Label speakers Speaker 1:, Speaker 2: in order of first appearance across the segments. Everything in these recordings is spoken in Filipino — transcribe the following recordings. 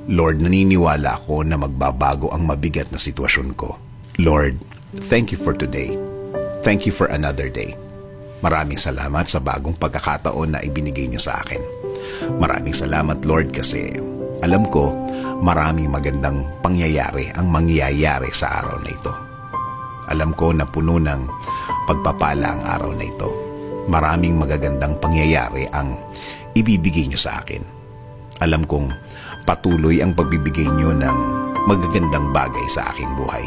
Speaker 1: Lord, naniniwala ako na magbabago ang mabigat na sitwasyon ko. Lord, thank you for today. Thank you for another day. Maraming salamat sa bagong pagkakataon na ibinigay niyo sa akin. Maraming salamat, Lord, kasi alam ko maraming magandang pangyayari ang mangyayari sa araw na ito. Alam ko na puno ng pagpapala ang araw na ito. Maraming magagandang pangyayari ang ibibigay niyo sa akin. Alam kong patuloy ang pagbibigay niyo ng magagandang bagay sa aking buhay.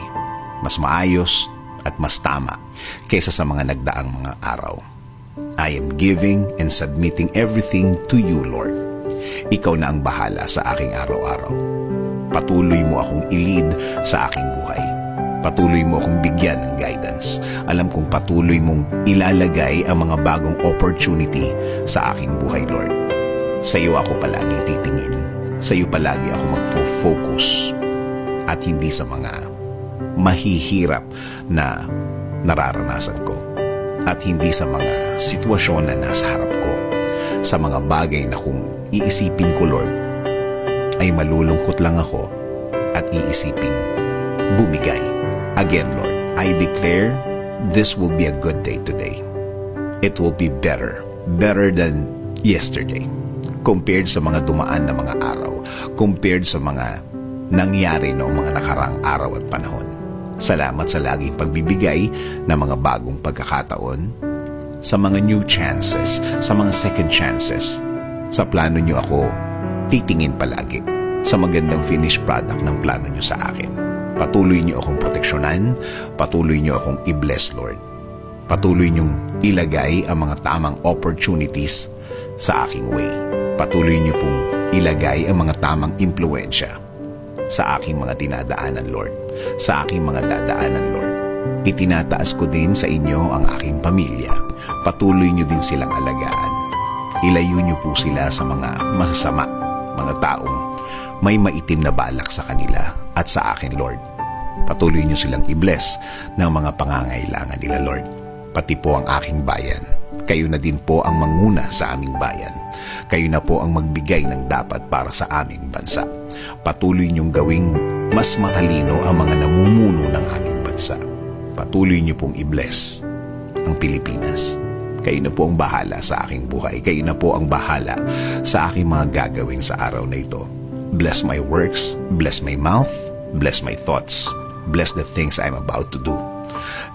Speaker 1: Mas maayos at mas tama kaysa sa mga nagdaang mga araw. I am giving and submitting everything to you, Lord. Ikaw na ang bahala sa aking araw-araw. Patuloy mo akong i-lead sa aking buhay. Patuloy mo akong bigyan ng guidance. Alam kong patuloy mong ilalagay ang mga bagong opportunity sa aking buhay, Lord. Sa iyo ako palagi titingin. Sa iyo palagi ako magfo-focus. At hindi sa mga mahihirap na nararanasan ko. At hindi sa mga sitwasyon na nasa harap ko. Sa mga bagay na kung iisipin ko, Lord, ay malulungkot lang ako at iisipin bumigay. Again, Lord, I declare this will be a good day today. It will be better than yesterday. Compared sa mga dumaan na mga araw, compared sa mga nangyari noong mga nakarang araw at panahon. Salamat sa laging pagbibigay ng mga bagong pagkakataon, sa mga new chances, sa mga second chances. Sa plano niyo ako titingin palagi, sa magandang finished product ng plano niyo sa akin. Patuloy niyo akong proteksyonan, patuloy niyo akong i-bless, Lord. Patuloy niyong ilagay ang mga tamang opportunities sa aking way. Patuloy niyo pong ilagay ang mga tamang impluensya sa aking mga dinadaanan, Lord. Sa aking mga dadaanan, Lord. Itinataas ko din sa inyo ang aking pamilya. Patuloy niyo din silang alagaan. Ilayo niyo po sila sa mga masasama, mga taong may maitim na balak sa kanila at sa akin, Lord. Patuloy niyo silang i-bless ng mga pangangailangan nila, Lord. Pati po ang aking bayan. Kayo na din po ang manguna sa aming bayan. Kayo na po ang magbigay ng dapat para sa aming bansa. Patuloy niyong gawing mas matalino ang mga namumuno ng aming bansa. Patuloy niyo pong i-bless ang Pilipinas. Kayo na po ang bahala sa aking buhay. Kayo na po ang bahala sa aking mga gagawin sa araw na ito. Bless my works, bless my mouth, bless my thoughts, bless the things I'm about to do.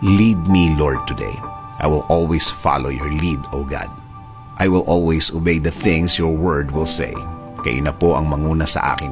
Speaker 1: Lead me, Lord, today. I will always follow your lead, O God. I will always obey the things your word will say. Kayo na po ang manguna sa aking